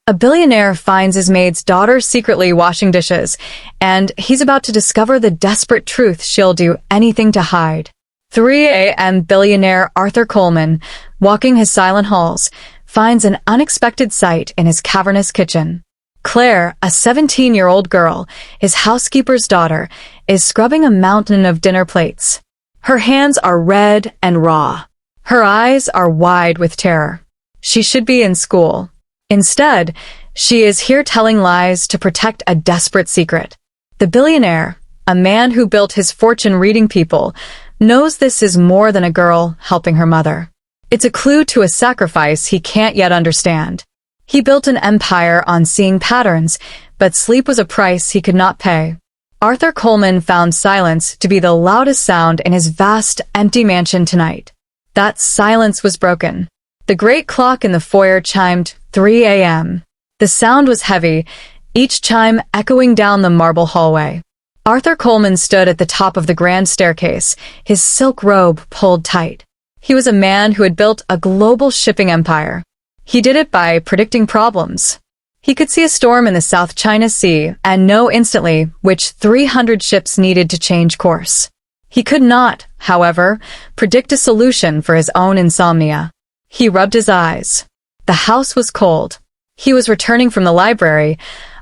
A billionaire finds his maid's daughter secretly washing dishes, and he's about to discover the desperate truth she'll do anything to hide. 3 a.m. Billionaire Arthur Coleman, walking his silent halls, finds an unexpected sight in his cavernous kitchen. Claire, a 17-year-old girl, his housekeeper's daughter, is scrubbing a mountain of dinner plates. Her hands are red and raw. Her eyes are wide with terror. She should be in school. Instead, she is here telling lies to protect a desperate secret. The billionaire, a man who built his fortune reading people, knows this is more than a girl helping her mother. It's a clue to a sacrifice he can't yet understand. He built an empire on seeing patterns, but sleep was a price he could not pay. Arthur Coleman found silence to be the loudest sound in his vast, empty mansion tonight. That silence was broken. The great clock in the foyer chimed 3 a.m. The sound was heavy, each chime echoing down the marble hallway. Arthur Coleman stood at the top of the grand staircase, his silk robe pulled tight. He was a man who had built a global shipping empire. He did it by predicting problems. He could see a storm in the South China Sea and know instantly which 300 ships needed to change course. He could not, however, predict a solution for his own insomnia. He rubbed his eyes. The house was cold. He was returning from the library,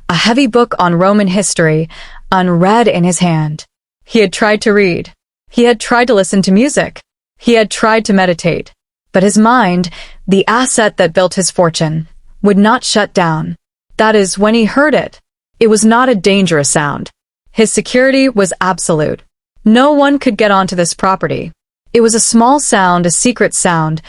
a heavy book on Roman history, unread in his hand. He had tried to read. He had tried to listen to music. He had tried to meditate. But his mind, the asset that built his fortune, would not shut down. That is, when he heard it. It was not a dangerous sound. His security was absolute. No one could get onto this property. It was a small sound, a secret sound,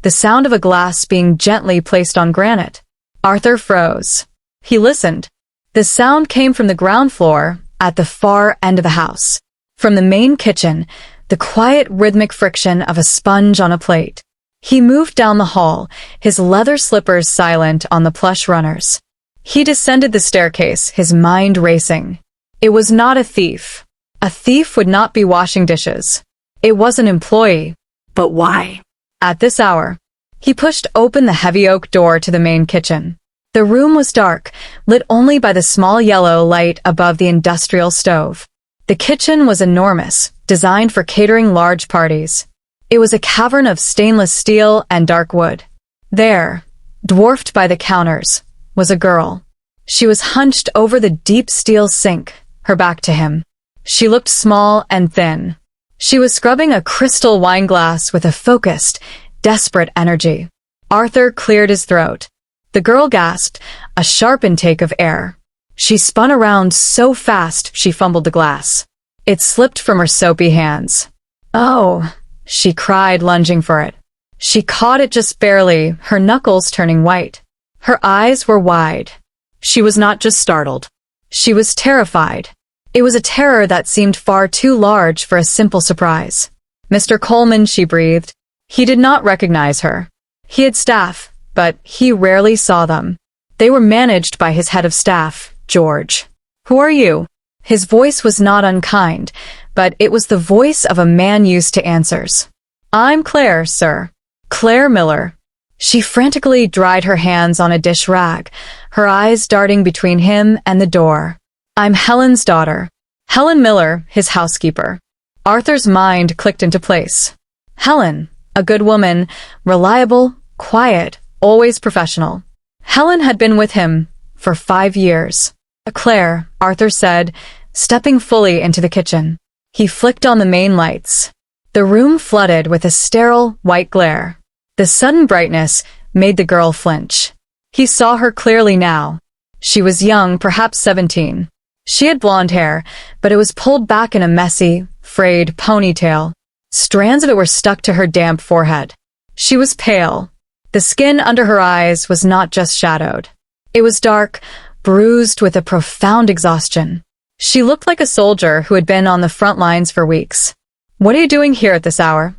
the sound of a glass being gently placed on granite. Arthur froze. He listened. The sound came from the ground floor, at the far end of the house. From the main kitchen, the quiet rhythmic friction of a sponge on a plate. He moved down the hall, his leather slippers silent on the plush runners. He descended the staircase, his mind racing. It was not a thief. A thief would not be washing dishes. It was an employee. But why? At this hour, he pushed open the heavy oak door to the main kitchen. The room was dark, lit only by the small yellow light above the industrial stove. The kitchen was enormous, designed for catering large parties. It was a cavern of stainless steel and dark wood. There, dwarfed by the counters, was a girl. She was hunched over the deep steel sink, her back to him. She looked small and thin. She was scrubbing a crystal wine glass with a focused, desperate energy. Arthur cleared his throat. The girl gasped, a sharp intake of air. She spun around so fast she fumbled the glass. It slipped from her soapy hands. "Oh," she cried, lunging for it. She caught it just barely, her knuckles turning white. Her eyes were wide. She was not just startled. She was terrified. It was a terror that seemed far too large for a simple surprise. "Mr. Coleman," she breathed. He did not recognize her. He had staff, but he rarely saw them. They were managed by his head of staff, George. "Who are you?" His voice was not unkind, but it was the voice of a man used to answers. "I'm Claire, sir. Claire Miller." She frantically dried her hands on a dish rag, her eyes darting between him and the door. "I'm Helen's daughter. Helen Miller, his housekeeper." Arthur's mind clicked into place. Helen, a good woman, reliable, quiet, always professional. Helen had been with him for 5 years. "Claire," Arthur said, stepping fully into the kitchen. He flicked on the main lights. The room flooded with a sterile, white glare. The sudden brightness made the girl flinch. He saw her clearly now. She was young, perhaps 17. She had blonde hair, but it was pulled back in a messy, frayed ponytail. Strands of it were stuck to her damp forehead. She was pale. The skin under her eyes was not just shadowed. It was dark, bruised with a profound exhaustion. She looked like a soldier who had been on the front lines for weeks. "What are you doing here at this hour?"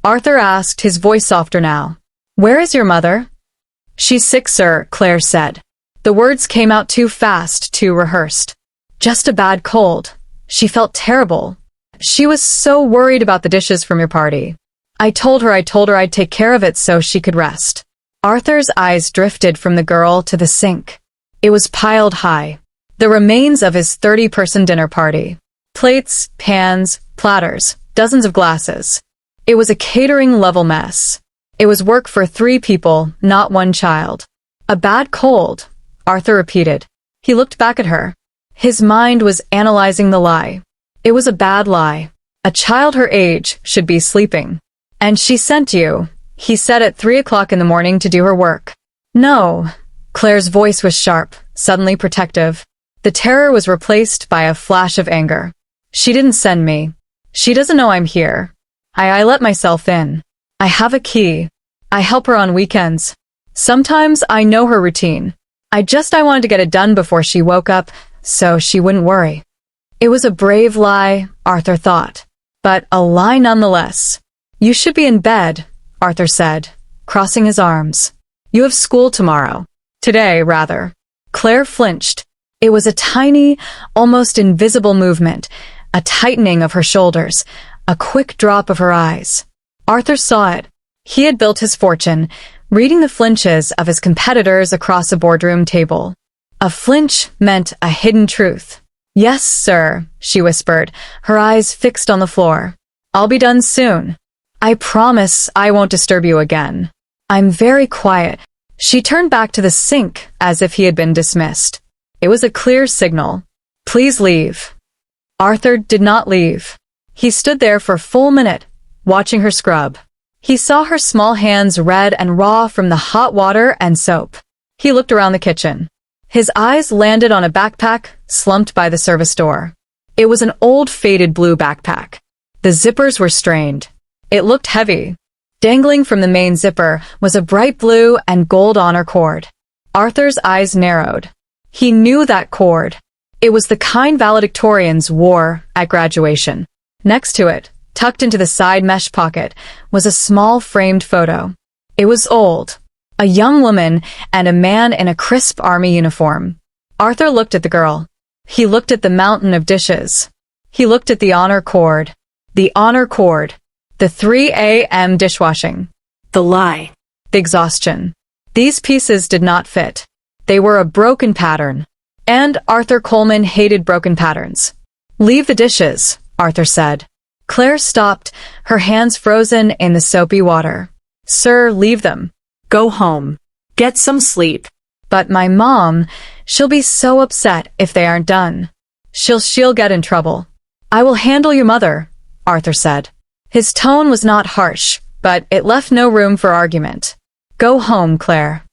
Arthur asked, his voice softer now. "Where is your mother?" "She's sick, sir," Claire said. The words came out too fast, too rehearsed. "Just a bad cold." She felt terrible. She was so worried about the dishes from your party. I told her I'd take care of it so she could rest." Arthur's eyes drifted from the girl to the sink. It was piled high. The remains of his 30-person dinner party. Plates, pans, platters, dozens of glasses. It was a catering-level mess. It was work for 3 people, not 1 child. A bad cold, Arthur repeated. He looked back at her. His mind was analyzing the lie. It was a bad lie. A child her age should be sleeping. And she sent you, he said at 3 o'clock in the morning to do her work. No. Claire's voice was sharp, suddenly protective. The terror was replaced by a flash of anger. She didn't send me. She doesn't know I'm here. I let myself in. I have a key. I help her on weekends. Sometimes I know her routine. I wanted to get it done before she woke up, so she wouldn't worry. It was a brave lie, Arthur thought. But a lie nonetheless. You should be in bed, Arthur said, crossing his arms. You have school tomorrow. Today, rather. Claire flinched. It was a tiny, almost invisible movement, a tightening of her shoulders, a quick drop of her eyes. Arthur saw it. He had built his fortune, reading the flinches of his competitors across a boardroom table. A flinch meant a hidden truth. Yes, sir, she whispered, her eyes fixed on the floor. I'll be done soon. I promise I won't disturb you again. I'm very quiet. She turned back to the sink as if he had been dismissed. It was a clear signal. Please leave. Arthur did not leave. He stood there for a full minute, watching her scrub. He saw her small hands red and raw from the hot water and soap. He looked around the kitchen. His eyes landed on a backpack slumped by the service door. It was an old faded blue backpack. The zippers were strained. It looked heavy. Dangling from the main zipper was a bright blue and gold honor cord. Arthur's eyes narrowed. He knew that cord. It was the kind valedictorians wore at graduation. Next to it, tucked into the side mesh pocket, was a small framed photo. It was old. A young woman and a man in a crisp army uniform. Arthur looked at the girl. He looked at the mountain of dishes. He looked at the honor cord. The honor cord. The 3 a.m. dishwashing. The lie. The exhaustion. These pieces did not fit. They were a broken pattern. And Arthur Coleman hated broken patterns. Leave the dishes, Arthur said. Claire stopped, her hands frozen in the soapy water. Sir, leave them. Go home. Get some sleep. But my mom, she'll be so upset if they aren't done. She'll get in trouble. I will handle your mother, Arthur said. His tone was not harsh, but it left no room for argument. Go home, Claire.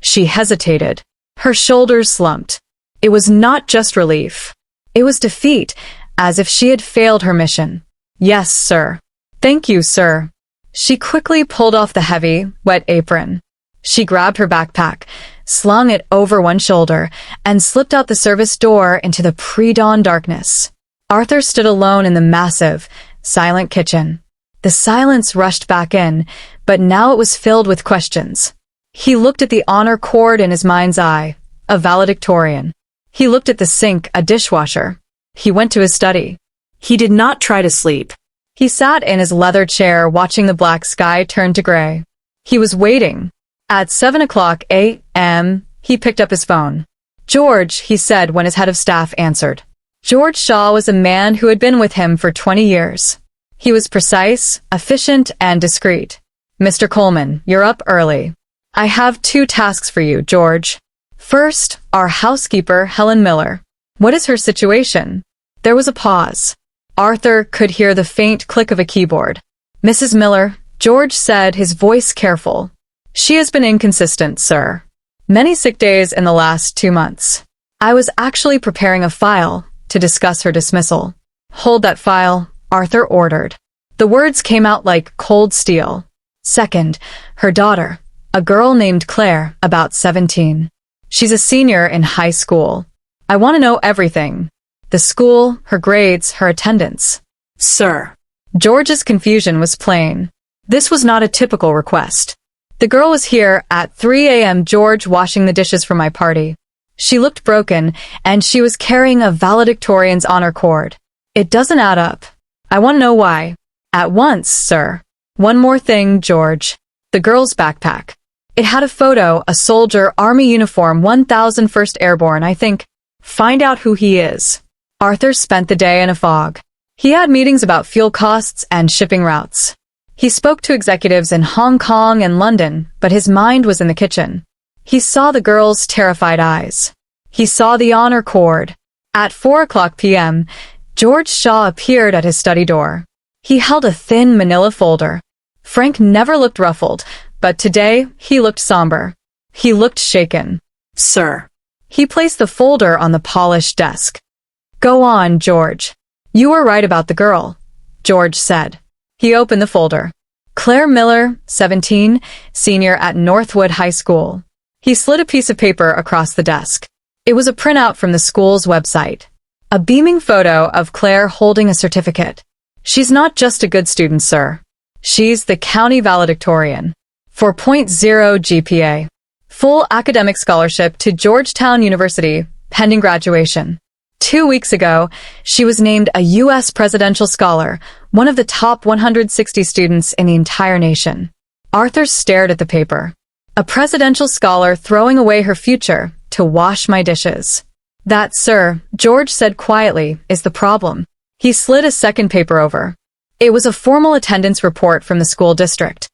She hesitated. Her shoulders slumped. It was not just relief. It was defeat, as if she had failed her mission. Yes, sir. Thank you, sir. She quickly pulled off the heavy, wet apron. She grabbed her backpack, slung it over one shoulder, and slipped out the service door into the pre-dawn darkness. Arthur stood alone in the massive, silent kitchen. The silence rushed back in, but now it was filled with questions. He looked at the honor cord in his mind's eye, a valedictorian. He looked at the sink, a dishwasher. He went to his study. He did not try to sleep. He sat in his leather chair watching the black sky turn to gray. He was waiting. At 7 o'clock a.m., he picked up his phone. George, he said when his head of staff answered. George Shaw was a man who had been with him for 20 years. He was precise, efficient, and discreet. Mr. Coleman, you're up early. I have 2 tasks for you, George. First, our housekeeper, Helen Miller. What is her situation? There was a pause. Arthur could hear the faint click of a keyboard. Mrs. Miller, George said, his voice careful. She has been inconsistent, sir. Many sick days in the last 2 months. I was actually preparing a file to discuss her dismissal. Hold that file, Arthur ordered. The words came out like cold steel. Second, her daughter, a girl named Claire, about 17. She's a senior in high school. I want to know everything. The school, her grades, her attendance. Sir. George's confusion was plain. This was not a typical request. The girl was here at 3 a.m. George washing the dishes for my party. She looked broken, and she was carrying a valedictorian's honor cord. It doesn't add up. I want to know why. At once, sir. One more thing, George. The girl's backpack. It had a photo, a soldier, army uniform, 1001st Airborne, I think. Find out who he is. Arthur spent the day in a fog. He had meetings about fuel costs and shipping routes. He spoke to executives in Hong Kong and London, but his mind was in the kitchen. He saw the girls' terrified eyes. He saw the honor cord. At 4:00 p.m., George Shaw appeared at his study door. He held a thin manila folder. Frank never looked ruffled, but today he looked somber. He looked shaken. "Sir." He placed the folder on the polished desk. "Go on, George. You were right about the girl," George said. He opened the folder. Claire Miller, 17, senior at Northwood High School. He slid a piece of paper across the desk. It was a printout from the school's website. A beaming photo of Claire holding a certificate. "She's not just a good student, sir. She's the county valedictorian. 4.0 GPA. Full academic scholarship to Georgetown University, pending graduation. 2 weeks ago, she was named a U.S. Presidential Scholar, one of the top 160 students in the entire nation." Arthur stared at the paper. A presidential scholar throwing away her future to wash my dishes. "That, sir," George said quietly, "is the problem." He slid a second paper over. It was a formal attendance report from the school district.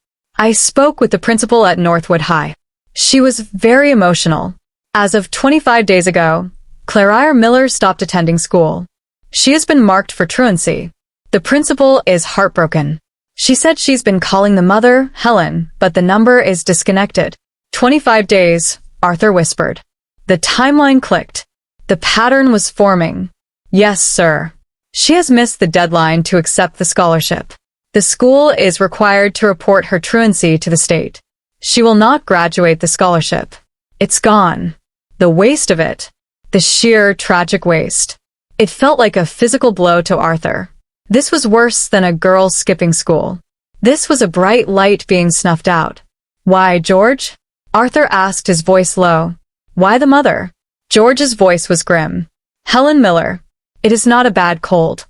"I spoke with the principal at Northwood High. She was very emotional. As of 25 days ago, Claire Miller stopped attending school. She has been marked for truancy. The principal is heartbroken. She said she's been calling the mother, Helen, but the number is disconnected." 25 days, Arthur whispered. The timeline clicked. The pattern was forming. "Yes, sir. She has missed the deadline to accept the scholarship. The school is required to report her truancy to the state. She will not graduate the scholarship. It's gone. The waste of it. The sheer tragic waste." It felt like a physical blow to Arthur. This was worse than a girl skipping school. This was a bright light being snuffed out. "Why, George?" Arthur asked, his voice low. "Why the mother?" George's voice was grim. "Helen Miller. It is not a bad cold.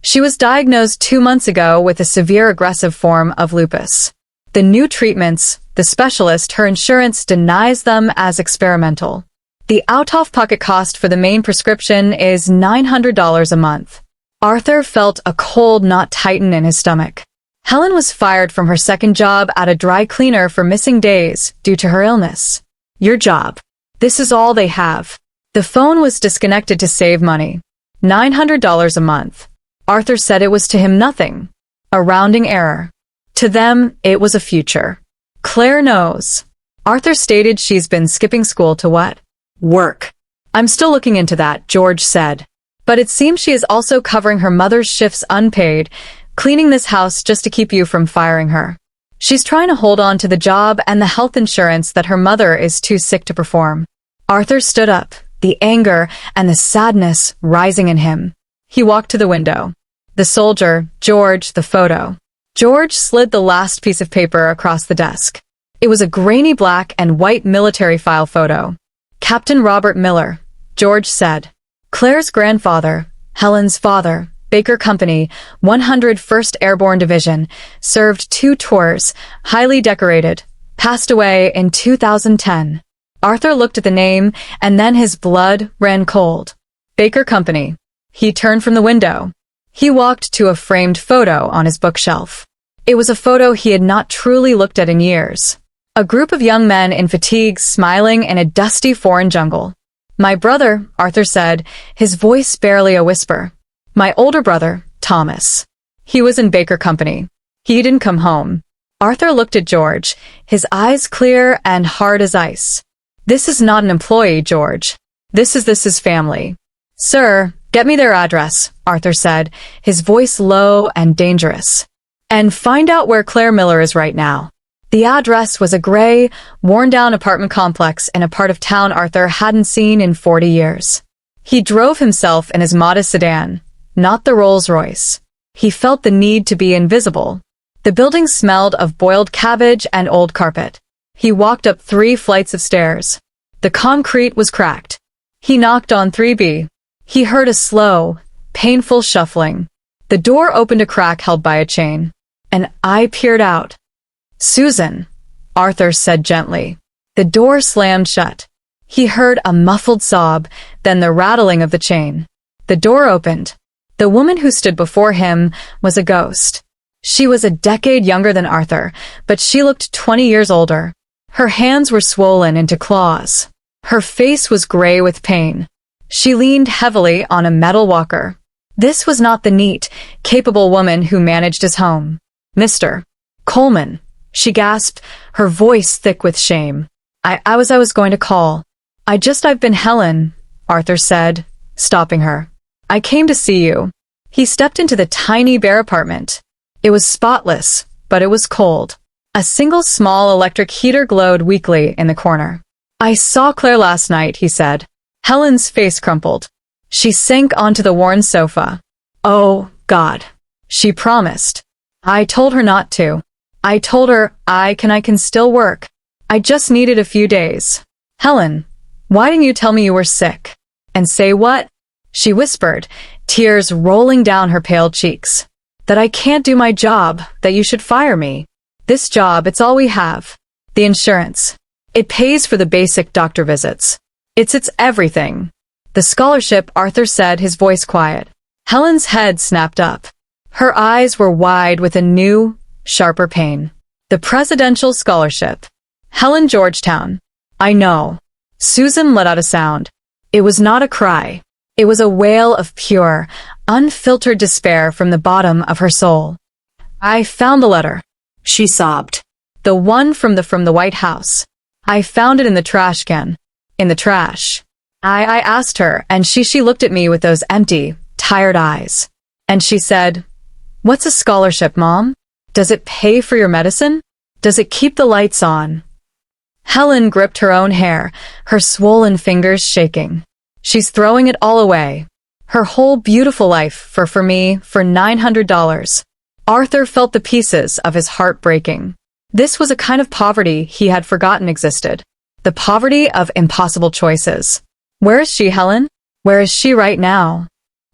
She was diagnosed 2 months ago with a severe aggressive form of lupus. The new treatments, the specialist, her insurance denies them as experimental. The out-of-pocket cost for the main prescription is $900 a month." Arthur felt a cold knot tighten in his stomach. Helen was fired from her second job at a dry cleaner for missing days due to her illness. "Your job. This is all they have." The phone was disconnected to save money. $900 a month. Arthur said it was to him nothing. A rounding error. To them, it was a future. "Claire knows." Arthur stated she's been skipping school to what? Work. "I'm still looking into that," George said. "But it seems she is also covering her mother's shifts unpaid, cleaning this house just to keep you from firing her. She's trying to hold on to the job and the health insurance that her mother is too sick to perform." Arthur stood up, the anger and the sadness rising in him. He walked to the window. The soldier, George, the photo. George slid the last piece of paper across the desk. It was a grainy black and white military file photo. "Captain Robert Miller," George said. "Claire's grandfather, Helen's father, Baker Company, 101st Airborne Division, served 2 tours, highly decorated, passed away in 2010. Arthur looked at the name, and then his blood ran cold. Baker Company. He turned from the window. He walked to a framed photo on his bookshelf. It was a photo he had not truly looked at in years. A group of young men in fatigues smiling in a dusty foreign jungle. "My brother," Arthur said, his voice barely a whisper. "My older brother, Thomas. He was in Baker Company. He didn't come home." Arthur looked at George, his eyes clear and hard as ice. "This is not an employee, George. This is family." "Sir, get me their address," Arthur said, his voice low and dangerous. "And find out where Claire Miller is right now." The address was a gray, worn-down apartment complex in a part of town Arthur hadn't seen in 40 years. He drove himself in his modest sedan, not the Rolls-Royce. He felt the need to be invisible. The building smelled of boiled cabbage and old carpet. He walked up 3 flights of stairs. The concrete was cracked. He knocked on 3B. He heard a slow, painful shuffling. The door opened a crack held by a chain. An eye peered out. "Susan," Arthur said gently. The door slammed shut. He heard a muffled sob, then the rattling of the chain. The door opened. The woman who stood before him was a ghost. She was a decade younger than Arthur, but she looked 20 years older. Her hands were swollen into claws. Her face was gray with pain. She leaned heavily on a metal walker. This was not the neat, capable woman who managed his home. Mr. Coleman, she gasped, her voice thick with shame. I was going to call. I've been Helen, Arthur said, stopping her. I came to see you. He stepped into the tiny bare apartment. It was spotless, but it was cold. A single small electric heater glowed weakly in the corner. I saw Claire last night, he said. Helen's face crumpled. She sank onto the worn sofa. Oh, God. She promised. I told her not to. I told her I can still work. I just needed a few days. Helen, why didn't you tell me you were sick? And say what? She whispered, tears rolling down her pale cheeks. That I can't do my job, that you should fire me. This job, it's all we have. The insurance. It pays for the basic doctor visits. It's everything. The scholarship, Arthur said, his voice quiet. Helen's head snapped up. Her eyes were wide with a new, sharper pain. The presidential scholarship. Helen, Georgetown. I know. Susan let out a sound. It was not a cry. It was a wail of pure, unfiltered despair from the bottom of her soul. I found the letter, she sobbed. The one from the White House. I found it in the trash can. In the trash. I asked her, and she looked at me with those empty, tired eyes. And she said, "What's a scholarship, Mom? Does it pay for your medicine? Does it keep the lights on?" Helen gripped her own hair, her swollen fingers shaking. She's throwing it all away. Her whole beautiful life for me, for $900. Arthur felt the pieces of his heart breaking. This was a kind of poverty he had forgotten existed. The poverty of impossible choices. Where is she, Helen? Where is she right now?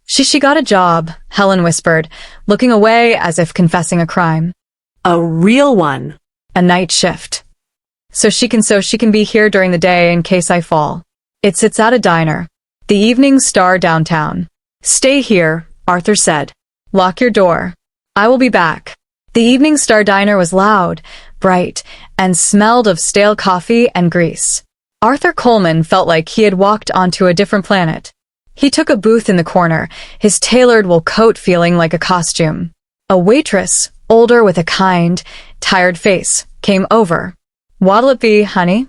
She got a job, Helen whispered, looking away as if confessing a crime. A real one. A night shift. So she can be here during the day in case I fall. It's at a diner. The Evening Star downtown. Stay here, Arthur said. Lock your door. I will be back. The Evening Star diner was loud, bright, and smelled of stale coffee and grease. Arthur Coleman felt like he had walked onto a different planet. He took a booth in the corner, his tailored wool coat feeling like a costume. A waitress, older with a kind, tired face, came over. What'll it be, honey?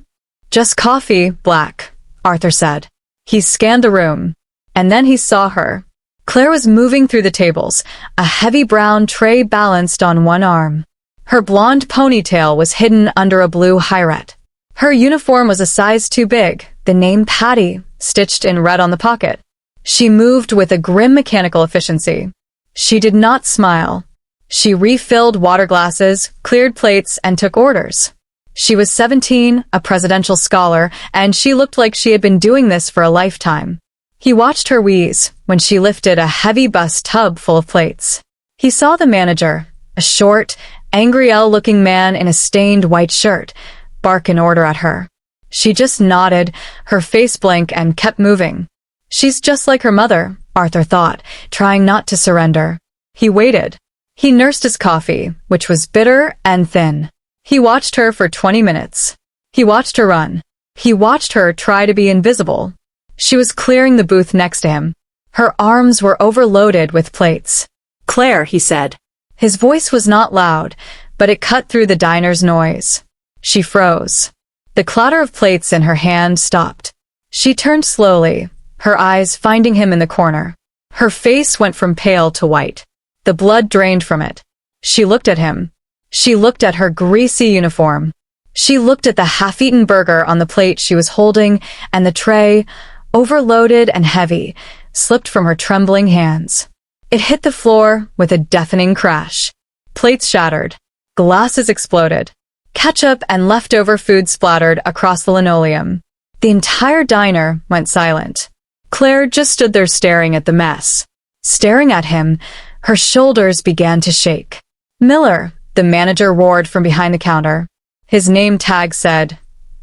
Just coffee, black, Arthur said. He scanned the room, and then he saw her. Claire was moving through the tables, a heavy brown tray balanced on one arm. Her blonde ponytail was hidden under a blue highret. Her uniform was a size too big, the name Patty stitched in red on the pocket. She moved with a grim mechanical efficiency. She did not smile. She refilled water glasses, cleared plates, and took orders. She was 17, a presidential scholar, and she looked like she had been doing this for a lifetime. He watched her wheeze when she lifted a heavy bus tub full of plates. He saw the manager, a short, angry-looking man in a stained white shirt, bark an order at her. She just nodded, her face blank, and kept moving. She's just like her mother, Arthur thought, trying not to surrender. He waited. He nursed his coffee, which was bitter and thin. He watched her for 20 minutes. He watched her run. He watched her try to be invisible. She was clearing the booth next to him. Her arms were overloaded with plates. "Claire," he said. His voice was not loud, but it cut through the diner's noise. She froze. The clatter of plates in her hand stopped. She turned slowly, her eyes finding him in the corner. Her face went from pale to white. The blood drained from it. She looked at him. She looked at her greasy uniform. She looked at the half-eaten burger on the plate she was holding, and the tray, overloaded and heavy, slipped from her trembling hands. It hit the floor with a deafening crash. Plates shattered. Glasses exploded. Ketchup and leftover food splattered across the linoleum. The entire diner went silent. Claire just stood there staring at the mess. Staring at him, her shoulders began to shake. "Miller," the manager roared from behind the counter. His name tag said,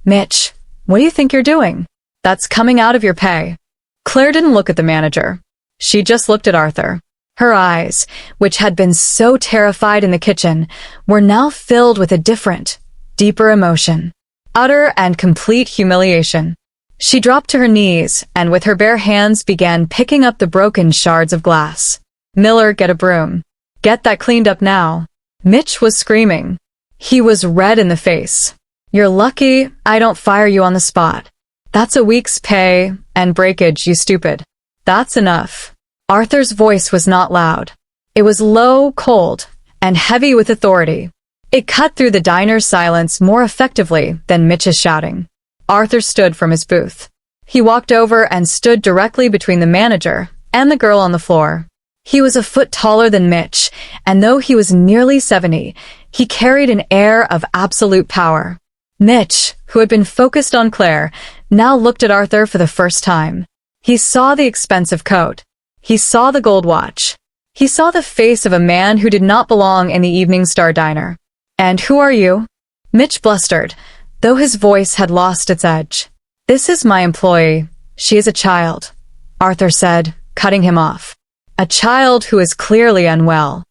Mitch, what do you think you're doing? That's coming out of your pay. Claire didn't look at the manager. She just looked at Arthur. Her eyes, which had been so terrified in the kitchen, were now filled with a different, deeper emotion. Utter and complete humiliation. She dropped to her knees and with her bare hands began picking up the broken shards of glass. Miller, get a broom. Get that cleaned up now. Mitch was screaming. He was red in the face. You're lucky I don't fire you on the spot. That's a week's pay and breakage, you stupid. That's enough. Arthur's voice was not loud. It was low, cold, and heavy with authority. It cut through the diner's silence more effectively than Mitch's shouting. Arthur stood from his booth. He walked over and stood directly between the manager and the girl on the floor. He was a foot taller than Mitch, and though he was nearly 70, he carried an air of absolute power. Mitch, who had been focused on Claire, now looked at Arthur for the first time. He saw the expensive coat. He saw the gold watch. He saw the face of a man who did not belong in the Evening Star diner. And who are you? Mitch blustered, though his voice had lost its edge. This is my employee. She is a child, Arthur said, cutting him off. A child who is clearly unwell.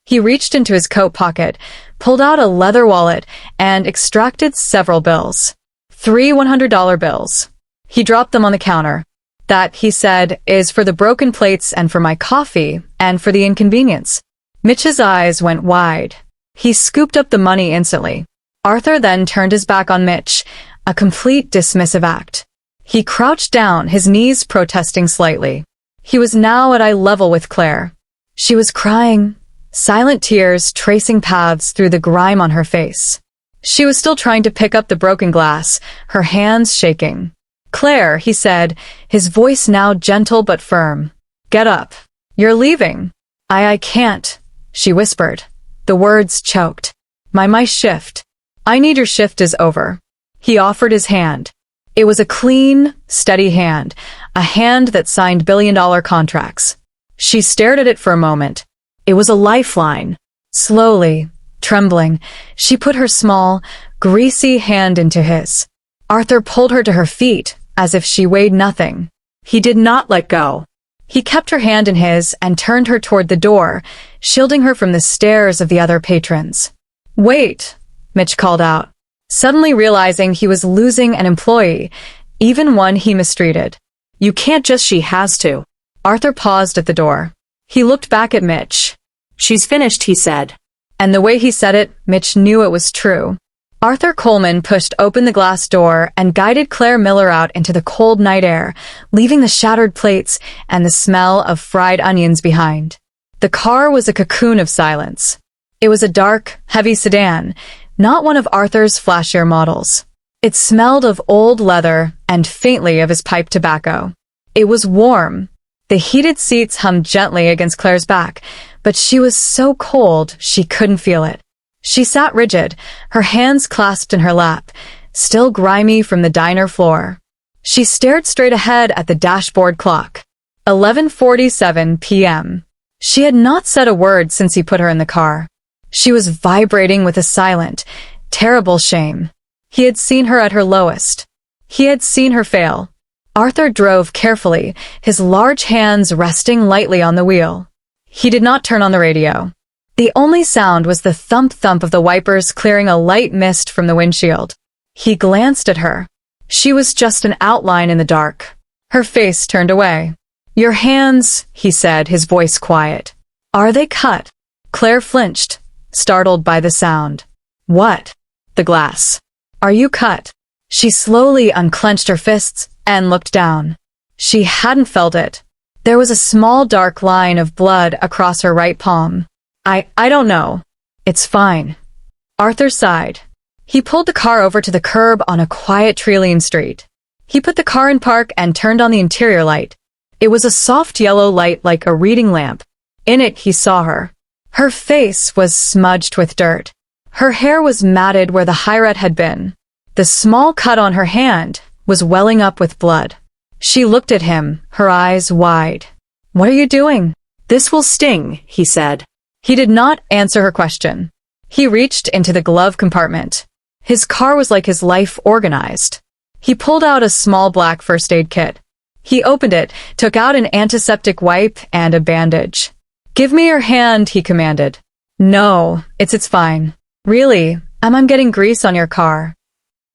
He reached into his coat pocket, pulled out a leather wallet, and extracted several bills. 3 $100 bills. He dropped them on the counter. That, he said, is for the broken plates and for my coffee and for the inconvenience. Mitch's eyes went wide. He scooped up the money instantly. Arthur then turned his back on Mitch, a complete dismissive act. He crouched down, his knees protesting slightly. He was now at eye level with Claire. She was crying, silent tears tracing paths through the grime on her face. She was still trying to pick up the broken glass, her hands shaking. Claire, he said, his voice now gentle but firm. Get up. You're leaving. I can't, she whispered. The words choked. My shift. I need your shift is over. He offered his hand. It was a clean, steady hand, a hand that signed billion-dollar contracts. She stared at it for a moment. It was a lifeline. Slowly, trembling, she put her small, greasy hand into his. Arthur pulled her to her feet, as if she weighed nothing. He did not let go. He kept her hand in his and turned her toward the door, shielding her from the stares of the other patrons. Wait, Mitch called out, suddenly realizing he was losing an employee, even one he mistreated. You can't just, she has to. Arthur paused at the door. He looked back at Mitch. She's finished, he said. And the way he said it, Mitch knew it was true. Arthur Coleman pushed open the glass door and guided Claire Miller out into the cold night air, leaving the shattered plates and the smell of fried onions behind. The car was a cocoon of silence. It was a dark, heavy sedan, not one of Arthur's flashier models. It smelled of old leather and faintly of his pipe tobacco. It was warm. The heated seats hummed gently against Claire's back, but she was so cold she couldn't feel it. She sat rigid, her hands clasped in her lap, still grimy from the diner floor. She stared straight ahead at the dashboard clock. 11:47 p.m. She had not said a word since he put her in the car. She was vibrating with a silent, terrible shame. He had seen her at her lowest. He had seen her fail. Arthur drove carefully, his large hands resting lightly on the wheel. He did not turn on the radio. The only sound was the thump-thump of the wipers clearing a light mist from the windshield. He glanced at her. She was just an outline in the dark. Her face turned away. Your hands, he said, his voice quiet. Are they cut? Claire flinched, startled by the sound. What? The glass. Are you cut? She slowly unclenched her fists and looked down. She hadn't felt it. There was a small dark line of blood across her right palm. I don't know. It's fine. Arthur sighed. He pulled the car over to the curb on a quiet tree-lined street. He put the car in park and turned on the interior light. It was a soft yellow light like a reading lamp. In it, he saw her. Her face was smudged with dirt. Her hair was matted where the highlight had been. The small cut on her hand was welling up with blood. She looked at him, her eyes wide. What are you doing? This will sting, he said. He did not answer her question. He reached into the glove compartment. His car was like his life organized. He pulled out a small black first aid kit. He opened it, took out an antiseptic wipe and a bandage. "Give me your hand," he commanded. "No, it's fine. Really, I'm getting grease on your car."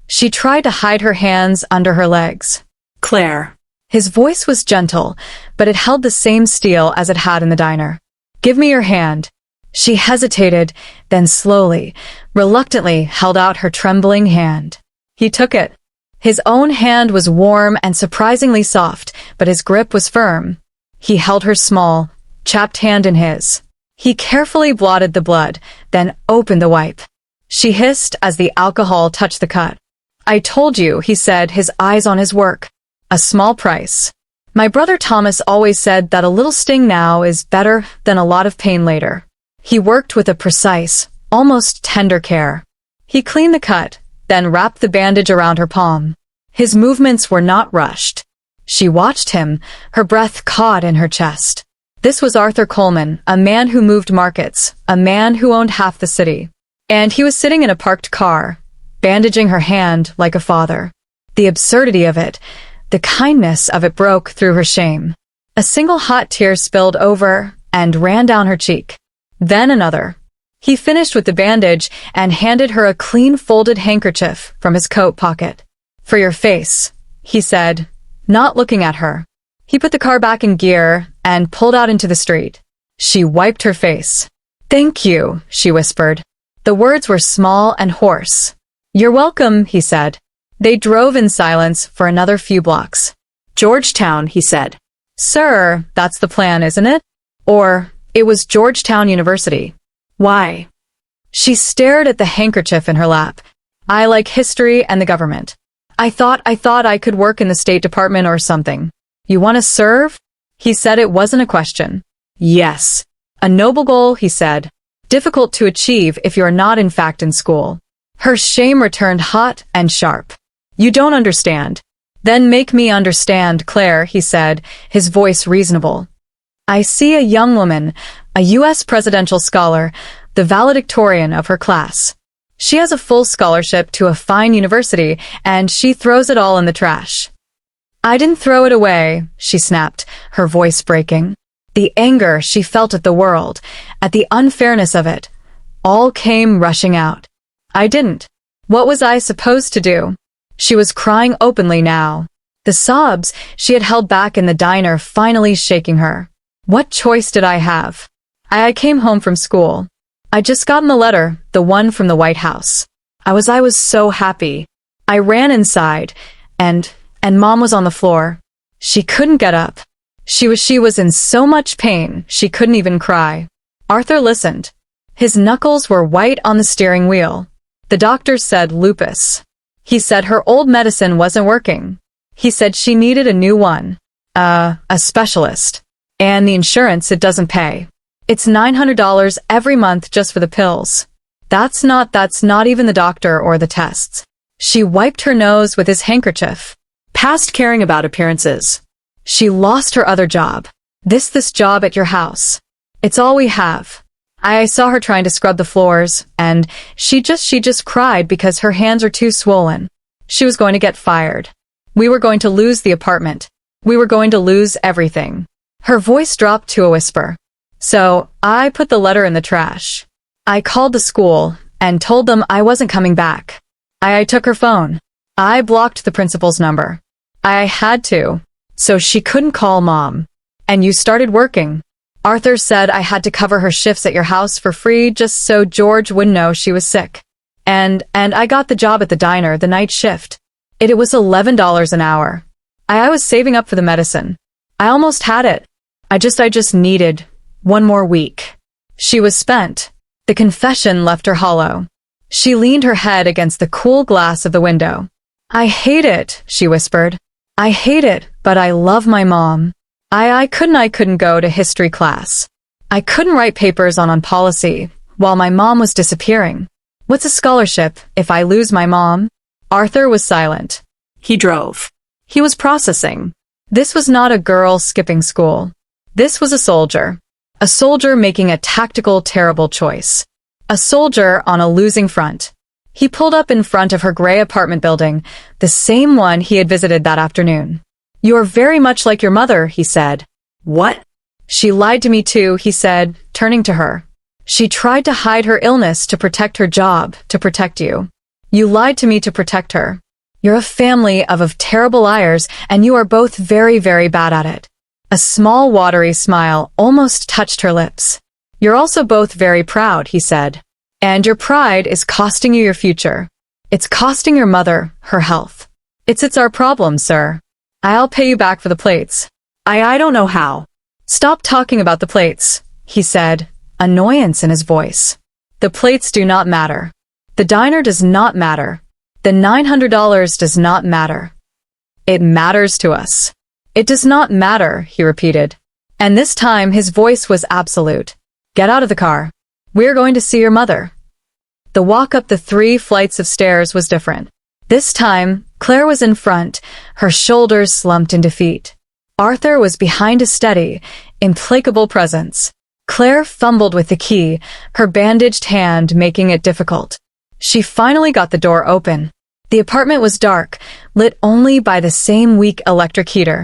She tried to hide her hands under her legs. "Claire." His voice was gentle, but it held the same steel as it had in the diner. "Give me your hand." She hesitated, then slowly, reluctantly held out her trembling hand. He took it. His own hand was warm and surprisingly soft, but his grip was firm. He held her small, chapped hand in his. He carefully blotted the blood, then opened the wipe. She hissed as the alcohol touched the cut. "I told you," he said, his eyes on his work. "A small price. My brother Thomas always said that a little sting now is better than a lot of pain later." He worked with a precise, almost tender care. He cleaned the cut, then wrapped the bandage around her palm. His movements were not rushed. She watched him, her breath caught in her chest. This was Arthur Coleman, a man who moved markets, a man who owned half the city. And he was sitting in a parked car, bandaging her hand like a father. The absurdity of it, the kindness of it broke through her shame. A single hot tear spilled over and ran down her cheek. Then another. He finished with the bandage and handed her a clean folded handkerchief from his coat pocket. "For your face," he said, not looking at her. He put the car back in gear and pulled out into the street. She wiped her face. "Thank you," she whispered. The words were small and hoarse. "You're welcome," he said. They drove in silence for another few blocks. "Georgetown," he said. "Sir, that's the plan, isn't it?" Or, "It was Georgetown University." "Why?" She stared at the handkerchief in her lap. "I like history and the government. I thought I could work in the State Department or something." "You want to serve?" He said it wasn't a question. "Yes." "A noble goal," he said. "Difficult to achieve if you're not in fact in school." Her shame returned hot and sharp. "You don't understand." "Then make me understand, Claire," he said, his voice reasonable. "I see a young woman, a U.S. presidential scholar, the valedictorian of her class. She has a full scholarship to a fine university, and she throws it all in the trash." "I didn't throw it away," she snapped, her voice breaking. The anger she felt at the world, at the unfairness of it, all came rushing out. "I didn't. What was I supposed to do?" She was crying openly now. The sobs she had held back in the diner finally shaking her. "What choice did I have? I came home from school. I'd just gotten the letter, the one from the White House. I was so happy. I ran inside, and Mom was on the floor. She couldn't get up. She was in so much pain, she couldn't even cry." Arthur listened. His knuckles were white on the steering wheel. The doctor said lupus. He said her old medicine wasn't working. He said she needed a new one. A specialist. And the insurance, it doesn't pay. It's $900 every month just for the pills. That's not even the doctor or the tests." She wiped her nose with his handkerchief. "Past caring about appearances. She lost her other job. This job at your house. It's all we have. I saw her trying to scrub the floors, and she just cried because her hands are too swollen. She was going to get fired. We were going to lose the apartment. We were going to lose everything." Her voice dropped to a whisper. "So, I put the letter in the trash. I called the school and told them I wasn't coming back. I took her phone. I blocked the principal's number. I had to, so she couldn't call Mom. And you started working. Arthur said I had to cover her shifts at your house for free just so George wouldn't know she was sick. And I got the job at the diner, the night shift. It was $11 an hour. I was saving up for the medicine. I almost had it. I just needed one more week." She was spent. The confession left her hollow. She leaned her head against the cool glass of the window. "I hate it," she whispered. "I hate it, but I love my mom. I couldn't go to history class. I couldn't write papers on policy while my mom was disappearing. What's a scholarship if I lose my mom?" Arthur was silent. He drove. He was processing. This was not a girl skipping school. This was a soldier. A soldier making a tactical, terrible choice. A soldier on a losing front. He pulled up in front of her gray apartment building, the same one he had visited that afternoon. "You are very much like your mother," he said. "What?" "She lied to me too," he said, turning to her. "She tried to hide her illness to protect her job, to protect you. You lied to me to protect her. You're a family of terrible liars, and you are both very, very bad at it." A small watery smile almost touched her lips. "You're also both very proud," he said. "And your pride is costing you your future. It's costing your mother her health. It's our problem, sir. I'll pay you back for the plates." I don't know how." "Stop talking about the plates," he said, annoyance in his voice. "The plates do not matter. The diner does not matter. The $900 does not matter. It matters to us." "It does not matter," he repeated. And this time his voice was absolute. "Get out of the car. We're going to see your mother." The walk up the 3 flights of stairs was different. This time, Claire was in front, her shoulders slumped in defeat. Arthur was behind a steady, implacable presence. Claire fumbled with the key, her bandaged hand making it difficult. She finally got the door open. The apartment was dark, lit only by the same weak electric heater.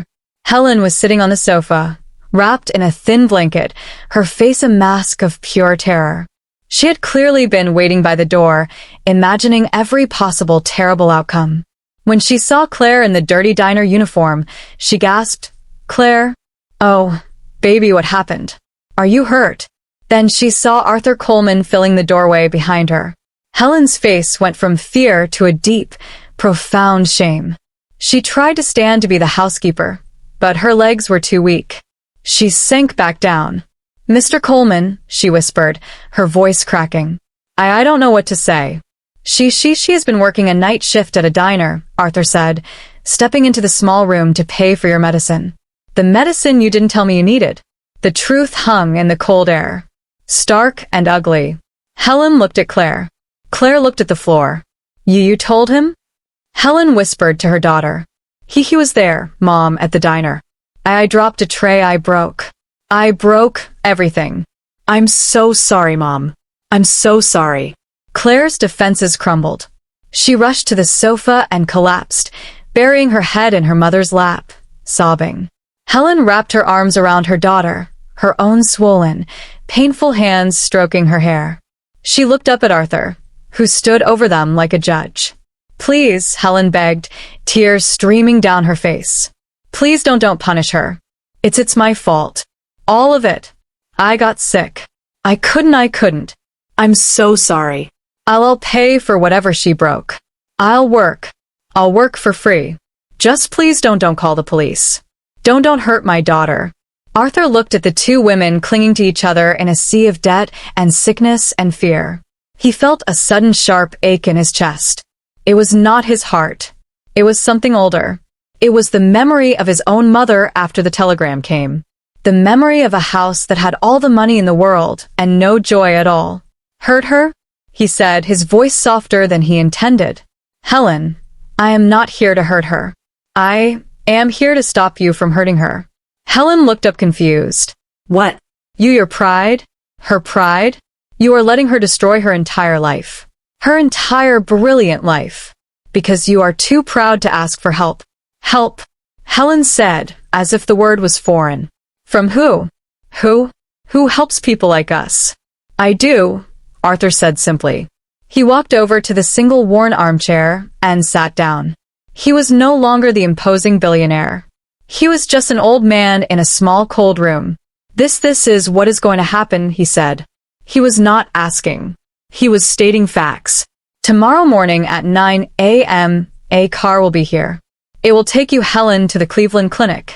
Helen was sitting on the sofa, wrapped in a thin blanket, her face a mask of pure terror. She had clearly been waiting by the door, imagining every possible terrible outcome. When she saw Claire in the dirty diner uniform, she gasped, "Claire? Oh, baby, what happened? Are you hurt?" Then she saw Arthur Coleman filling the doorway behind her. Helen's face went from fear to a deep, profound shame. She tried to stand to be the housekeeper, but her legs were too weak. She sank back down. "Mr. Coleman," she whispered, her voice cracking. I don't know what to say." She has been working a night shift at a diner," Arthur said, stepping into the small room to pay for your medicine. "The medicine you didn't tell me you needed." The truth hung in the cold air, stark and ugly. Helen looked at Claire. Claire looked at the floor. You told him?" Helen whispered to her daughter. He was there, Mom, at the diner. I dropped a tray. I broke everything." "I'm so sorry, Mom. I'm so sorry." Claire's defenses crumbled. She rushed to the sofa and collapsed, burying her head in her mother's lap, sobbing. Helen wrapped her arms around her daughter, her own swollen, painful hands stroking her hair. She looked up at Arthur, who stood over them like a judge. "Please," Helen begged, tears streaming down her face. "Please don't punish her. It's my fault. All of it. I got sick. I couldn't. I'm so sorry. I'll pay for whatever she broke. I'll work for free. Just please don't call the police. Don't hurt my daughter." Arthur looked at the 2 women clinging to each other in a sea of debt and sickness and fear. He felt a sudden sharp ache in his chest. It was not his heart. It was something older. It was the memory of his own mother after the telegram came. The memory of a house that had all the money in the world and no joy at all. "Hurt her?" he said, his voice softer than he intended. "Helen, I am not here to hurt her. I am here to stop you from hurting her." Helen looked up confused. "What?" Your pride? Her pride? You are letting her destroy her entire life. Her entire brilliant life. Because you are too proud to ask for help. Help, Helen said, as if the word was foreign. "From who? Who helps people like us?" "I do," Arthur said simply. He walked over to the single worn armchair and sat down. He was no longer the imposing billionaire. He was just an old man in a small cold room. This is what is going to happen," he said. He was not asking. He was stating facts. "Tomorrow morning at 9 a.m., a car will be here. It will take you, Helen, to the Cleveland Clinic.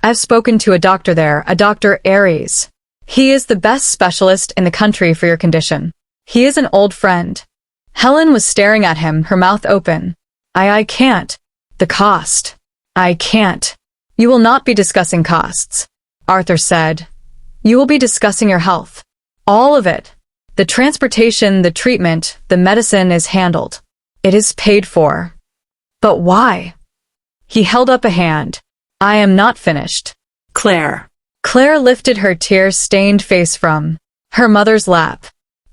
I've spoken to a doctor there, a Dr. Aries. He is the best specialist in the country for your condition. He is an old friend." Helen was staring at him, her mouth open. I can't. The cost. I can't." "You will not be discussing costs," Arthur said. "You will be discussing your health. All of it. The transportation, the treatment, the medicine is handled. It is paid for." "But why?" He held up a hand. "I am not finished." "Claire." Claire lifted her tear-stained face from her mother's lap.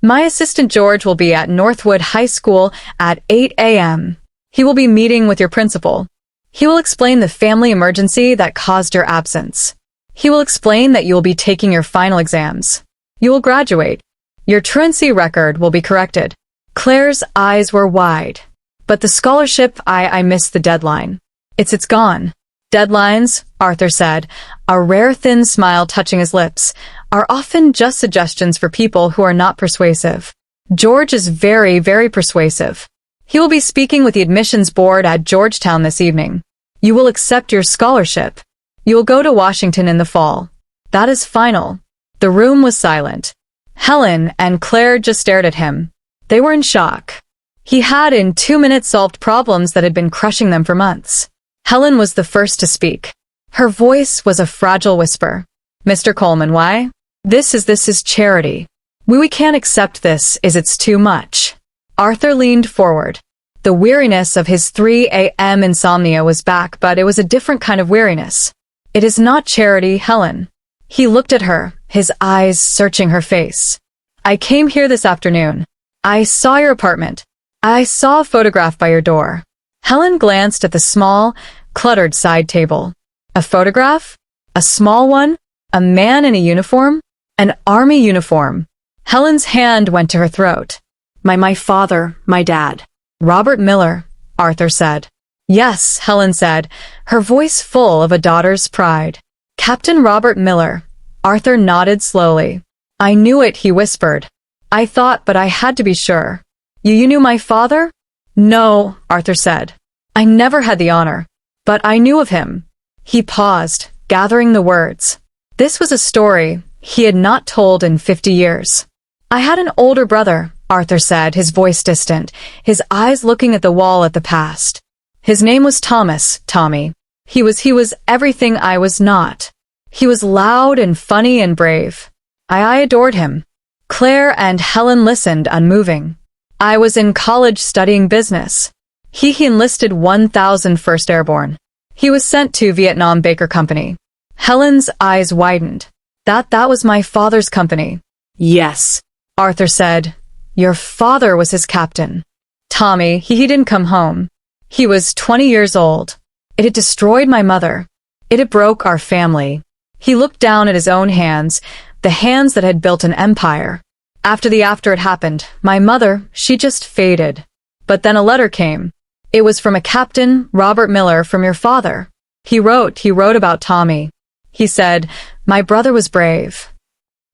My assistant George will be at Northwood High School at 8 a.m. He will be meeting with your principal. He will explain the family emergency that caused your absence. He will explain that you will be taking your final exams. You will graduate. Your truancy record will be corrected. Claire's eyes were wide. But the scholarship, I missed the deadline. It's gone. Deadlines, Arthur said, a rare thin smile touching his lips, are often just suggestions for people who are not persuasive. George is very, very persuasive. He will be speaking with the admissions board at Georgetown this evening. You will accept your scholarship. You will go to Washington in the fall. That is final. The room was silent. Helen and Claire just stared at him. They were in shock. He had in 2 minutes solved problems that had been crushing them for months. Helen was the first to speak. Her voice was a fragile whisper. Mr. Coleman, why? This is charity. We can't accept this, it's too much. Arthur leaned forward. The weariness of his 3 a.m. insomnia was back, but it was a different kind of weariness. It is not charity, Helen. He looked at her, his eyes searching her face. I came here this afternoon. I saw your apartment. I saw a photograph by your door. Helen glanced at the small, cluttered side table. A photograph? A small one? A man in a uniform? An army uniform. Helen's hand went to her throat. My father, my dad. Robert Miller, Arthur said. Yes, Helen said, her voice full of a daughter's pride. Captain Robert Miller. Arthur nodded slowly. I knew it, he whispered. I thought, but I had to be sure. You knew my father? No, Arthur said. I never had the honor. But I knew of him. He paused, gathering the words. This was a story he had not told in 50 years. I had an older brother, Arthur said, his voice distant, his eyes looking at the wall at the past. His name was Thomas, Tommy. He was everything I was not. He was loud and funny and brave. I adored him. Claire and Helen listened, unmoving. I was in college studying business. He enlisted 1,001st Airborne. He was sent to Vietnam Baker Company. Helen's eyes widened. That was my father's company. Yes, Arthur said. Your father was his captain. Tommy, he didn't come home. He was 20 years old. It had destroyed my mother. It had broke our family. He looked down at his own hands, the hands that had built an empire. After it happened, my mother, she just faded. But then a letter came. It was from a Captain Robert Miller, from your father. He wrote about Tommy. He said, my brother was brave.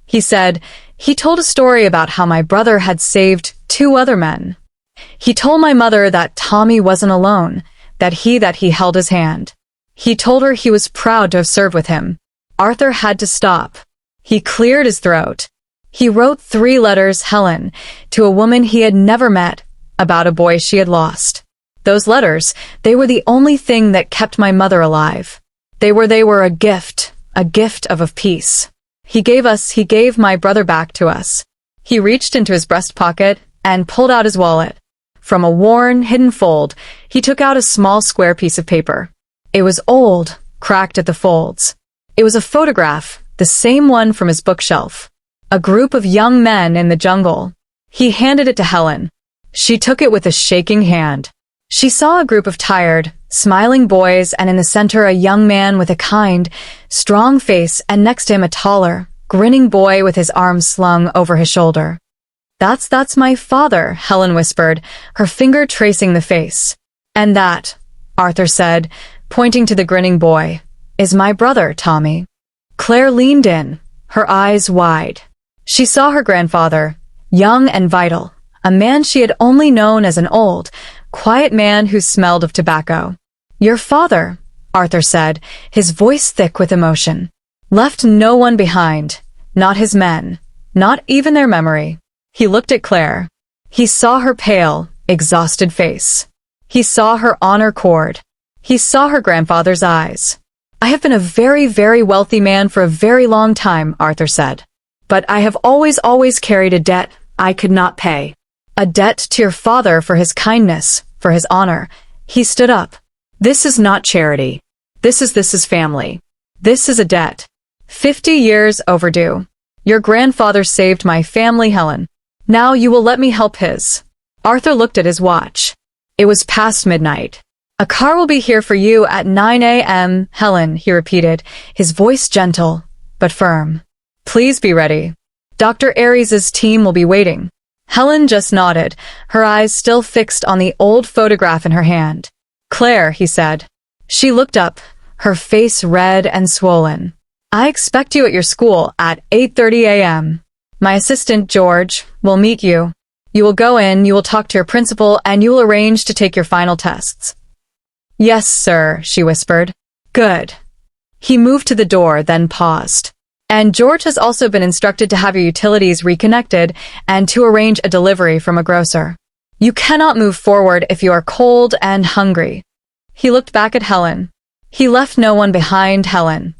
He said, he told a story about how my brother had saved 2 other men. He told my mother that Tommy wasn't alone, that he held his hand. He told her he was proud to have served with him. Arthur had to stop. He cleared his throat. He wrote 3 letters, Helen, to a woman he had never met, about a boy she had lost. Those letters, they were the only thing that kept my mother alive. They were a gift of peace. He gave my brother back to us. He reached into his breast pocket and pulled out his wallet. From a worn, hidden fold, he took out a small square piece of paper. It was old, cracked at the folds. It was a photograph, the same one from his bookshelf. A group of young men in the jungle. He handed it to Helen. She took it with a shaking hand. She saw a group of tired, smiling boys, and in the center a young man with a kind, strong face, and next to him a taller, grinning boy with his arms slung over his shoulder. That's my father, Helen whispered, her finger tracing the face. And that, Arthur said, pointing to the grinning boy, is my brother, Tommy. Claire leaned in, her eyes wide. She saw her grandfather, young and vital, a man she had only known as an old, quiet man who smelled of tobacco. Your father, Arthur said, his voice thick with emotion, left no one behind, not his men, not even their memory. He looked at Claire. He saw her pale, exhausted face. He saw her honor cord. He saw her grandfather's eyes. I have been a very, very wealthy man for a very long time, Arthur said. But I have always carried a debt I could not pay. A debt to your father for his kindness, for his honor. He stood up. This is not charity. This is family. This is a debt. 50 years overdue. Your grandfather saved my family, Helen. Now you will let me help his. Arthur looked at his watch. It was past midnight. A car will be here for you at 9 a.m., Helen, he repeated, his voice gentle, but firm. Please be ready. Dr. Aries's team will be waiting. Helen just nodded, her eyes still fixed on the old photograph in her hand. Claire, he said. She looked up, her face red and swollen. I expect you at your school at 8:30 a.m. My assistant, George, will meet you. You will go in, you will talk to your principal, and you will arrange to take your final tests. Yes, sir, she whispered. Good. He moved to the door, then paused. And George has also been instructed to have your utilities reconnected and to arrange a delivery from a grocer. You cannot move forward if you are cold and hungry. He looked back at Helen. He left no one behind, Helen,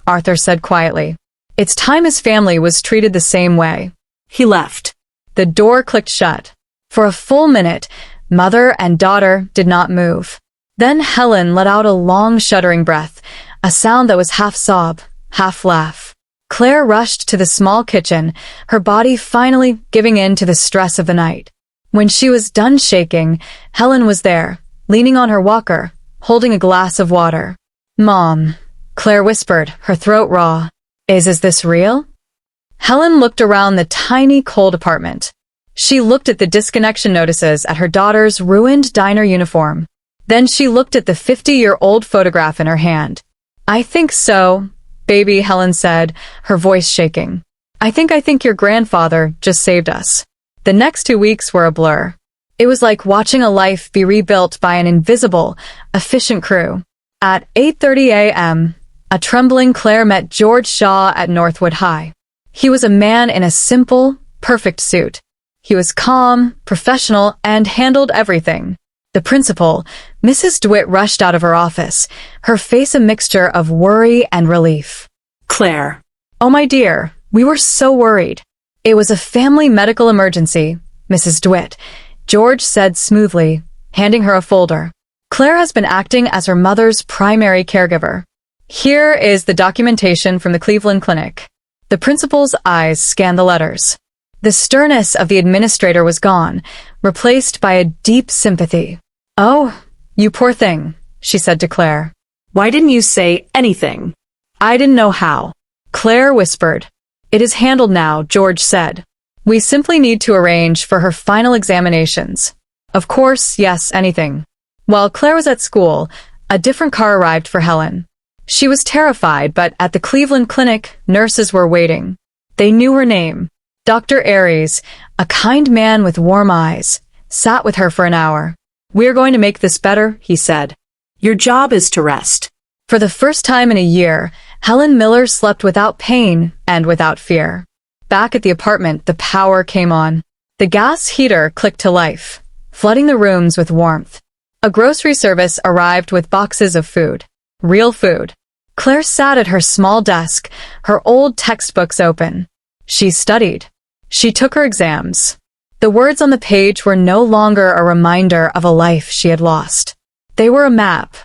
Arthur said quietly. It's time his family was treated the same way. He left. The door clicked shut. For a full minute, mother and daughter did not move. Then Helen let out a long shuddering breath, a sound that was half sob, half laugh. Claire rushed to the small kitchen, her body finally giving in to the stress of the night. When she was done shaking, Helen was there, leaning on her walker, holding a glass of water. Mom, Claire whispered, her throat raw. Is this real? Helen looked around the tiny, cold apartment. She looked at the disconnection notices at her daughter's ruined diner uniform. Then she looked at the 50-year-old photograph in her hand. I think so, baby, Helen said, her voice shaking. I think your grandfather just saved us. The next 2 weeks were a blur. It was like watching a life be rebuilt by an invisible, efficient crew. At 8:30 a.m., a trembling Claire met George Shaw at Northwood High. He was a man in a simple, perfect suit. He was calm, professional, and handled everything. The principal, Mrs. DeWitt, rushed out of her office, her face a mixture of worry and relief. Claire. Oh, my dear, we were so worried. It was a family medical emergency, Mrs. DeWitt, George said smoothly, handing her a folder. Claire has been acting as her mother's primary caregiver. Here is the documentation from the Cleveland Clinic. The principal's eyes scanned the letters. The sternness of the administrator was gone, replaced by a deep sympathy. Oh, you poor thing, she said to Claire. Why didn't you say anything? I didn't know how. Claire whispered. It is handled now, George said. We simply need to arrange for her final examinations. Of course, yes, anything. While Claire was at school, a different car arrived for Helen. She was terrified, but at the Cleveland Clinic, nurses were waiting. They knew her name. Dr. Aries, a kind man with warm eyes, sat with her for an hour. We're going to make this better, he said. Your job is to rest. For the first time in a year, Helen Miller slept without pain and without fear. Back at the apartment, the power came on. The gas heater clicked to life, flooding the rooms with warmth. A grocery service arrived with boxes of food. Real food. Claire sat at her small desk, her old textbooks open. She studied. She took her exams. The words on the page were no longer a reminder of a life she had lost. They were a map.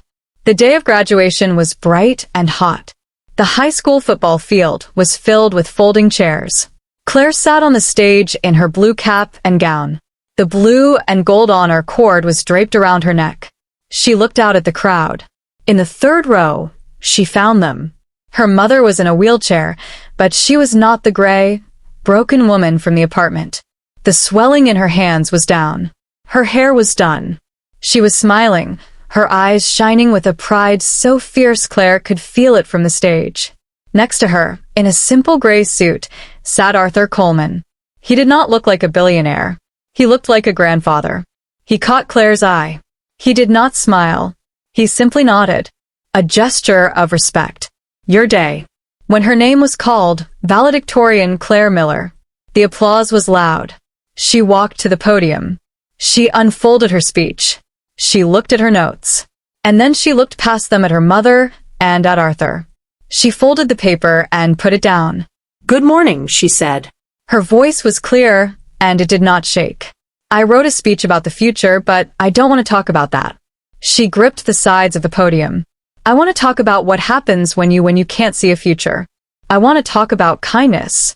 The day of graduation was bright and hot. The high school football field was filled with folding chairs. Claire sat on the stage in her blue cap and gown. The blue and gold honor cord was draped around her neck. She looked out at the crowd. In the third row, she found them. Her mother was in a wheelchair, but she was not the gray, broken woman from the apartment. The swelling in her hands was down. Her hair was done. She was smiling, her eyes shining with a pride so fierce Claire could feel it from the stage. Next to her, in a simple gray suit, sat Arthur Coleman. He did not look like a billionaire. He looked like a grandfather. He caught Claire's eye. He did not smile. He simply nodded. A gesture of respect. Your day. When her name was called, valedictorian Claire Miller. The applause was loud. She walked to the podium. She unfolded her speech. She looked at her notes. And then she looked past them at her mother and at Arthur. She folded the paper and put it down. Good morning, she said. Her voice was clear, and it did not shake. I wrote a speech about the future, but I don't want to talk about that. She gripped the sides of the podium. I want to talk about what happens when you can't see a future. I want to talk about kindness.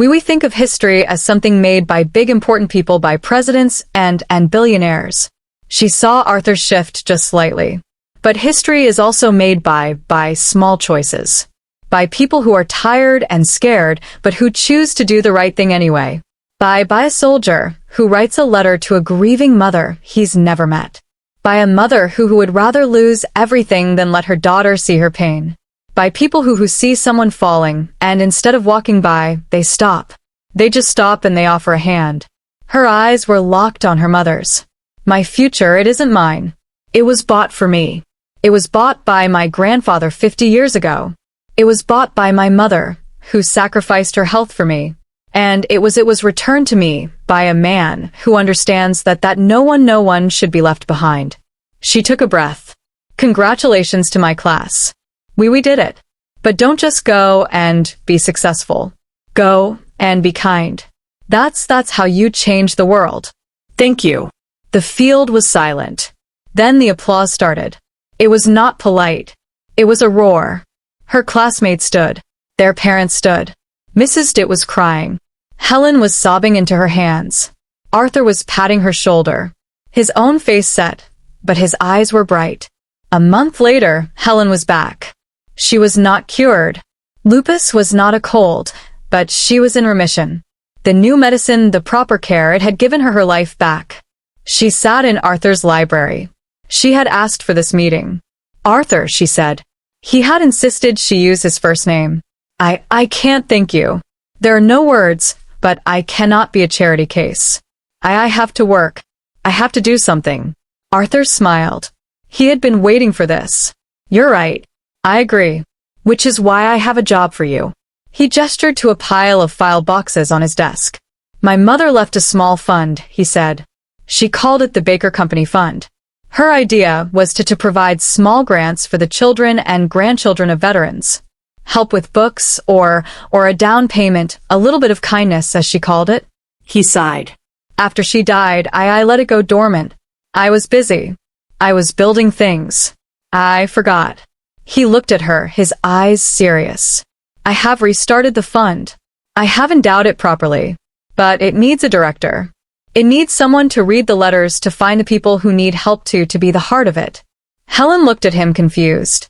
We think of history as something made by big important people, by presidents and billionaires. She saw Arthur's shift just slightly. But history is also made by small choices. By people who are tired and scared, but who choose to do the right thing anyway. By a soldier who writes a letter to a grieving mother he's never met. By a mother who would rather lose everything than let her daughter see her pain. By people who see someone falling, and instead of walking by, they stop. They just stop and they offer a hand. Her eyes were locked on her mother's. My future, it isn't mine. It was bought for me. It was bought by my grandfather 50 years ago. It was bought by my mother, who sacrificed her health for me. And it was returned to me by a man who understands that no one should be left behind. She took a breath. Congratulations to my class. We did it. But don't just go and be successful. Go and be kind. That's how you change the world. Thank you. The field was silent. Then the applause started. It was not polite. It was a roar. Her classmates stood. Their parents stood. Mrs. Ditt was crying. Helen was sobbing into her hands. Arthur was patting her shoulder. His own face set, but his eyes were bright. A month later, Helen was back. She was not cured. Lupus was not a cold, but she was in remission. The new medicine, the proper care, it had given her life back. She sat in Arthur's library. She had asked for this meeting. Arthur, she said. He had insisted she use his first name. I can't thank you. There are no words, but I cannot be a charity case. I have to work. I have to do something. Arthur smiled. He had been waiting for this. You're right. I agree. Which is why I have a job for you. He gestured to a pile of file boxes on his desk. My mother left a small fund, he said. She called it the Baker Company Fund. Her idea was to provide small grants for the children and grandchildren of veterans. Help with books or a down payment, a little bit of kindness, as she called it. He sighed. After she died, I let it go dormant. I was busy. I was building things. I forgot. He looked at her, his eyes serious. I have restarted the fund. I have endowed it properly. But it needs a director. It needs someone to read the letters, to find the people who need help, to be the heart of it. Helen looked at him confused.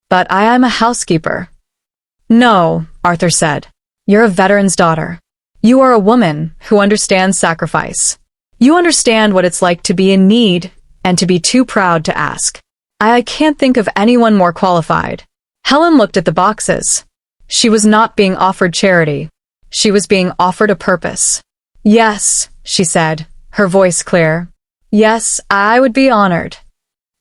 But I am a housekeeper. No, Arthur said. You're a veteran's daughter. You are a woman who understands sacrifice. You understand what it's like to be in need and to be too proud to ask. I can't think of anyone more qualified. Helen looked at the boxes. She was not being offered charity. She was being offered a purpose. Yes, she said, her voice clear. Yes, I would be honored.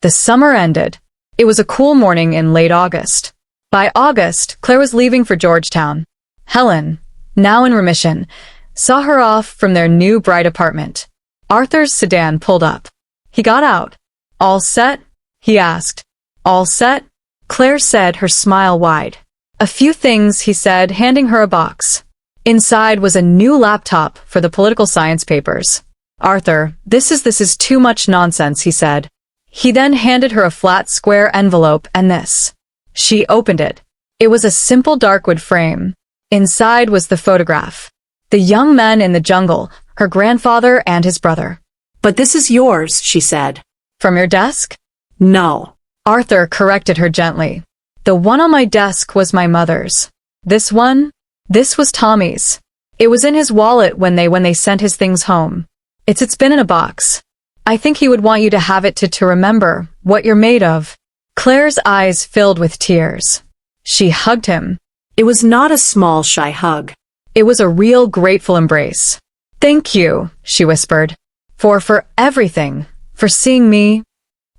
The summer ended. It was a cool morning in late August. By August, Claire was leaving for Georgetown. Helen, now in remission, saw her off from their new bright apartment. Arthur's sedan pulled up. He got out. All set? He asked. All set? Claire said, her smile wide. A few things, he said, handing her a box. Inside was a new laptop for the political science papers. Arthur, this is too much nonsense, he said. He then handed her a flat square envelope and this. She opened it. It was a simple dark wood frame. Inside was the photograph. The young men in the jungle, her grandfather and his brother. But this is yours, she said. From your desk? No. Arthur corrected her gently. The one on my desk was my mother's. This one? This was Tommy's. It was in his wallet when they sent his things home. It's been in a box. I think he would want you to have it to remember what you're made of. Claire's eyes filled with tears. She hugged him. It was not a small, shy hug. It was a real, grateful embrace. Thank you, she whispered. For everything. For seeing me.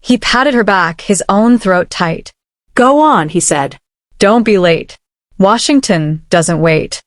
He patted her back, his own throat tight. Go on, he said. Don't be late. Washington doesn't wait.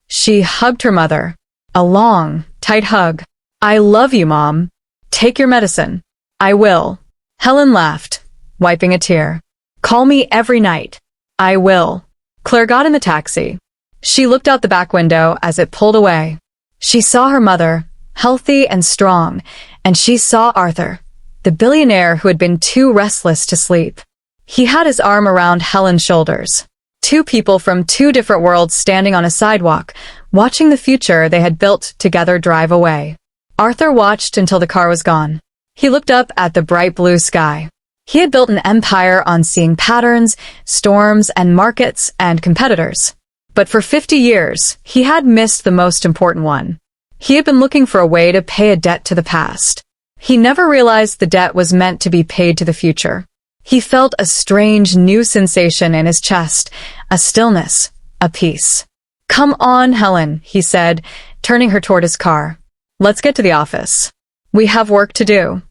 She hugged her mother. A long, tight hug. I love you, Mom. Take your medicine. I will. Helen laughed, wiping a tear. Call me every night. I will. Claire got in the taxi. She looked out the back window as it pulled away. She saw her mother, healthy and strong, and she saw Arthur, the billionaire who had been too restless to sleep. He had his arm around Helen's shoulders. Two people from two different worlds standing on a sidewalk, watching the future they had built together drive away. Arthur watched until the car was gone. He looked up at the bright blue sky. He had built an empire on seeing patterns, storms, and markets and competitors. But for 50 years, he had missed the most important one. He had been looking for a way to pay a debt to the past. He never realized the debt was meant to be paid to the future. He felt a strange new sensation in his chest, a stillness, a peace. "Come on, Helen," he said, turning her toward his car. "Let's get to the office. We have work to do."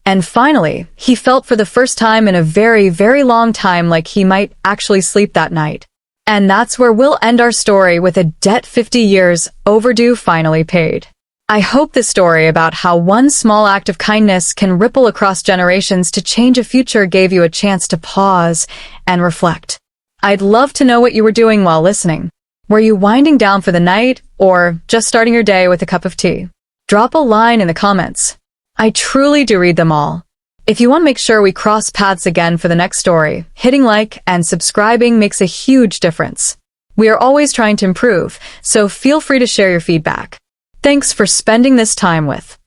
And finally, he felt for the first time in a very, very long time like he might actually sleep that night. And that's where we'll end our story, with a debt 50 years overdue finally paid. I hope this story about how one small act of kindness can ripple across generations to change a future gave you a chance to pause and reflect. I'd love to know what you were doing while listening. Were you winding down for the night, or just starting your day with a cup of tea? Drop a line in the comments. I truly do read them all. If you want to make sure we cross paths again for the next story, hitting like and subscribing makes a huge difference. We are always trying to improve, so feel free to share your feedback. Thanks for spending this time with